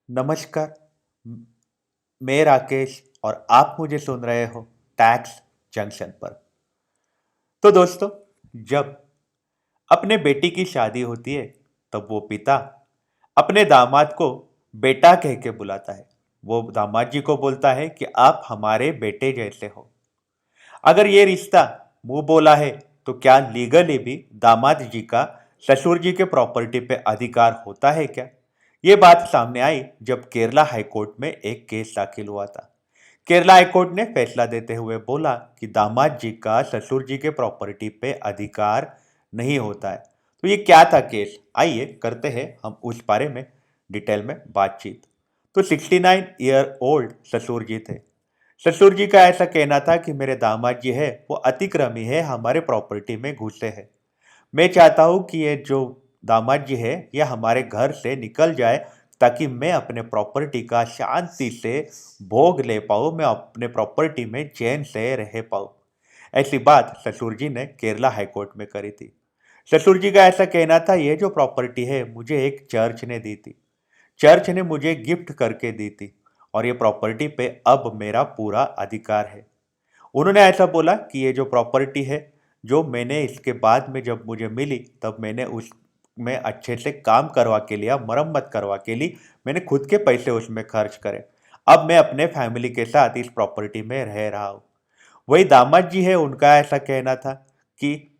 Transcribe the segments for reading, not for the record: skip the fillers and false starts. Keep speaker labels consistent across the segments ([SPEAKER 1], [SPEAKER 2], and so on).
[SPEAKER 1] नमस्कार। म- मैं राकेश और आप मुझे सुन रहे हो टैक्स जंक्शन पर। तो दोस्तों, जब अपने बेटी की शादी होती है तब वो पिता अपने दामाद को बेटा कह के बुलाता है। वो दामाद जी को बोलता है कि आप हमारे बेटे जैसे हो। अगर ये रिश्ता मुंह बोला है तो क्या लीगली भी दामाद जी का ससुर जी के प्रॉपर्टी पे अधिकार होता है क्या? ये बात सामने आई जब केरला हाईकोर्ट में एक केस दाखिल हुआ था। केरला हाईकोर्ट ने फैसला देते हुए बोला कि दामाद जी का ससुर जी के प्रॉपर्टी पे अधिकार नहीं होता है। तो ये क्या था केस, आइए करते हैं हम उस बारे में डिटेल में बातचीत। तो 69 ईयर ओल्ड ससुर जी थे। ससुर जी का ऐसा कहना था कि मेरे दामाद जी है वो अतिक्रमी है, हमारे प्रॉपर्टी में घुसे हैं। मैं चाहता हूँ कि ये जो दामाद जी है ये हमारे घर से निकल जाए, ताकि मैं अपने प्रॉपर्टी का शांति से भोग ले पाऊँ, मैं अपने प्रॉपर्टी में चैन से रह पाऊँ। ऐसी बात ससुर जी ने केरला हाईकोर्ट में करी थी। ससुर जी का ऐसा कहना था ये जो प्रॉपर्टी है मुझे एक चर्च ने दी थी। चर्च ने मुझे गिफ्ट करके दी थी और ये प्रॉपर्टी पे अब मेरा पूरा अधिकार है। उन्होंने ऐसा बोला कि ये जो प्रॉपर्टी है, जो मैंने इसके बाद में जब मुझे मिली तब मैंने उसमें अच्छे से काम करवा के लिया, मरम्मत करवा के ली, मैंने खुद के पैसे उसमें खर्च करे। अब मैं अपने फैमिली के साथ इस प्रॉपर्टी में रह रहा हूँ। वही दामाद जी है, उनका ऐसा कहना था कि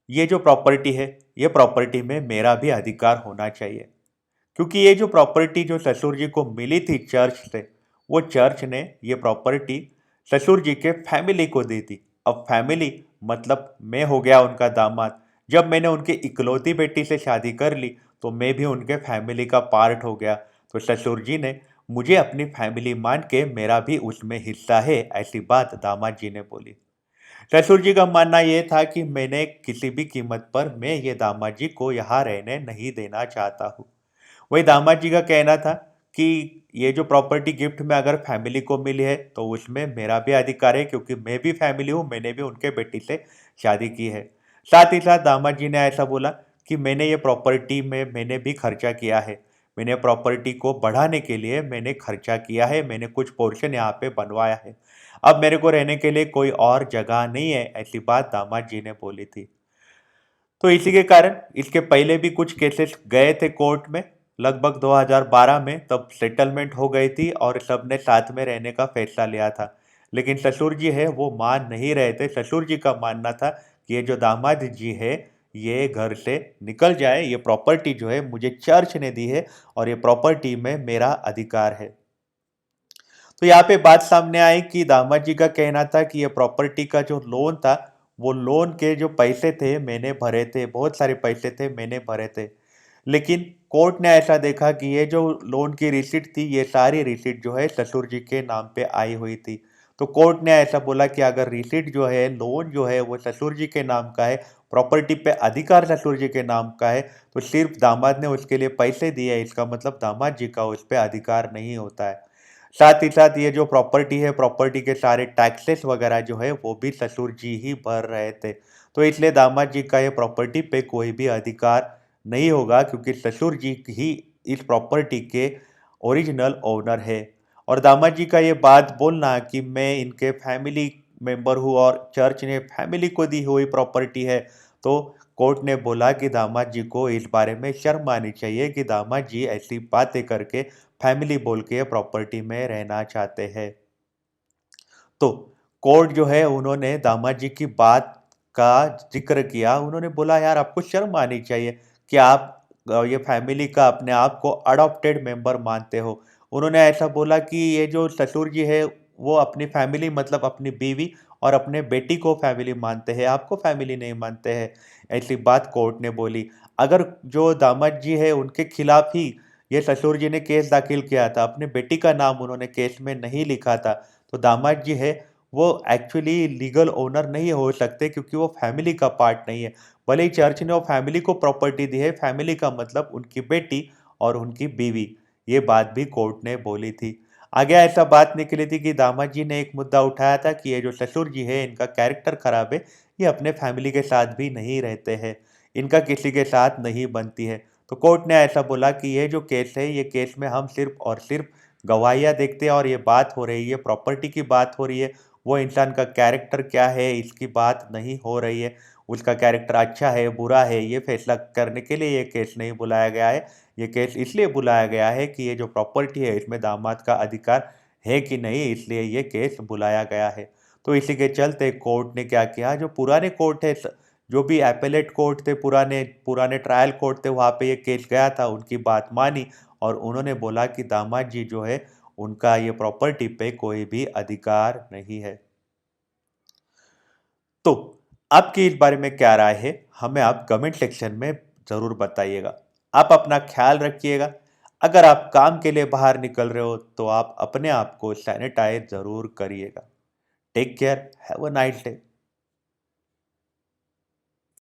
[SPEAKER 1] ये जो प्रॉपर्टी है, ये प्रॉपर्टी में मेरा भी अधिकार होना चाहिए, क्योंकि ये जो प्रॉपर्टी जो ससुर जी को मिली थी चर्च से, वो चर्च ने ये प्रॉपर्टी ससुर जी के फैमिली को दी थी। अब फैमिली मतलब मैं हो गया उनका दामाद। जब मैंने उनकी इकलौती बेटी से शादी कर ली तो मैं भी उनके फैमिली का पार्ट हो गया। तो ससुर जी ने मुझे अपनी फैमिली मान के मेरा भी उसमें हिस्सा है, ऐसी बात दामाद जी ने बोली। ससुर जी का मानना यह था कि मैंने किसी भी कीमत पर मैं ये दामाद जी को यहाँ रहने नहीं देना चाहता हूँ। वही दामाद जी का कहना था कि ये जो प्रॉपर्टी गिफ्ट में अगर फैमिली को मिली है तो उसमें मेरा भी अधिकार है, क्योंकि मैं भी फैमिली हूँ, मैंने भी उनके बेटी से शादी की है। साथ ही साथ दामाद जी ने ऐसा बोला कि मैंने ये प्रॉपर्टी में मैंने भी खर्चा किया है, मैंने प्रॉपर्टी को बढ़ाने के लिए मैंने खर्चा किया है, मैंने कुछ पोर्शन यहाँ पे बनवाया है। अब मेरे को रहने के लिए कोई और जगह नहीं है, ऐसी बात दामाद जी ने बोली थी। तो इसी के कारण इसके पहले भी कुछ केसेस गए थे कोर्ट में, लगभग 2012 में, तब सेटलमेंट हो गई थी और सबने साथ में रहने का फैसला लिया था। लेकिन ससुर जी है वो मान नहीं रहे थे। ससुर जी का मानना था कि ये जो दामाद जी है ये घर से निकल जाए, ये प्रॉपर्टी जो है मुझे चर्च ने दी है और ये प्रॉपर्टी में मेरा अधिकार है। तो यहाँ पे बात सामने आई कि दामाद जी का कहना था कि ये प्रॉपर्टी का जो लोन था, वो लोन के जो पैसे थे मैंने भरे थे, बहुत सारे पैसे थे मैंने भरे थे। लेकिन कोर्ट ने ऐसा देखा कि ये जो लोन की रिसीट थी, ये सारी रिसीट जो है ससुर जी के नाम पे आई हुई थी। तो कोर्ट ने ऐसा बोला कि अगर रिसीट जो है, लोन जो है वो ससुर जी के नाम का है, प्रॉपर्टी पे अधिकार ससुर जी के नाम का है, तो सिर्फ दामाद ने उसके लिए पैसे दिए, इसका मतलब दामाद जी का उस पर अधिकार नहीं होता है। साथ ही साथ ये जो प्रॉपर्टी है, प्रॉपर्टी के सारे टैक्सेस वगैरह जो है वो भी ससुर जी ही भर रहे थे। तो इसलिए दामाद जी का ये प्रॉपर्टी पे कोई भी अधिकार नहीं होगा, क्योंकि ससुर जी ही इस प्रॉपर्टी के ओरिजिनल ओनर है। और दामाद जी का ये बात बोलना कि मैं इनके फैमिली मेंबर हूँ और चर्च ने फैमिली को दी हुई प्रॉपर्टी है, तो कोर्ट ने बोला कि दामाद जी को इस बारे में शर्म आनी चाहिए कि दामाद जी ऐसी बातें करके फैमिली बोल के प्रॉपर्टी में रहना चाहते हैं। तो कोर्ट जो है उन्होंने दामाद जी की बात का जिक्र किया। उन्होंने बोला यार आपको शर्म आनी चाहिए कि आप ये फैमिली का अपने आप को अडॉप्टेड मेंबर मानते हो। उन्होंने ऐसा बोला कि ये जो ससुर जी है वो अपनी फैमिली मतलब अपनी बीवी और अपने बेटी को फैमिली मानते हैं, आपको फैमिली नहीं मानते हैं। ऐसी बात कोर्ट ने बोली। अगर जो दामाद जी है उनके खिलाफ ही ये ससुर जी ने केस दाखिल किया था, अपने बेटी का नाम उन्होंने केस में नहीं लिखा था, तो दामाद जी है वो एक्चुअली लीगल ओनर नहीं हो सकते, क्योंकि वो फैमिली का पार्ट नहीं है। भले ही चर्च ने वो फैमिली को प्रॉपर्टी दी है, फैमिली का मतलब उनकी बेटी और उनकी बीवी। ये बात भी कोर्ट ने बोली थी। आगे ऐसा बात निकली थी कि दामाद जी ने एक मुद्दा उठाया था कि ये जो ससुर जी है इनका कैरेक्टर खराब है, ये अपने फैमिली के साथ भी नहीं रहते हैं, इनका किसी के साथ नहीं बनती है। तो कोर्ट ने ऐसा बोला कि ये जो केस है, ये केस में हम सिर्फ और सिर्फ गवाहियाँ देखते हैं और ये बात हो रही है, प्रॉपर्टी की बात हो रही है, वो इंसान का कैरेक्टर क्या है इसकी बात नहीं हो रही है। उसका कैरेक्टर अच्छा है, बुरा है, ये फैसला करने के लिए ये केस नहीं बुलाया गया है। ये केस इसलिए बुलाया गया है कि ये जो प्रॉपर्टी है इसमें दामाद का अधिकार है कि नहीं, इसलिए ये केस बुलाया गया है। तो इसी के चलते कोर्ट ने क्या किया, जो पुराने कोर्ट है, जो भी एपेलेट कोर्ट थे, पुराने पुराने ट्रायल कोर्ट थे, वहाँ पे ये केस गया था, उनकी बात मानी और उन्होंने बोला कि दामाद जी जो है उनका ये प्रॉपर्टी पे कोई भी अधिकार नहीं है। तो आपकी इस बारे में क्या राय है, हमें आप कमेंट सेक्शन में ज़रूर बताइएगा। आप अपना ख्याल रखिएगा। अगर आप काम के लिए बाहर निकल रहे हो तो आप अपने आप को सैनिटाइज ज़रूर करिएगा। Take care, have a nice day.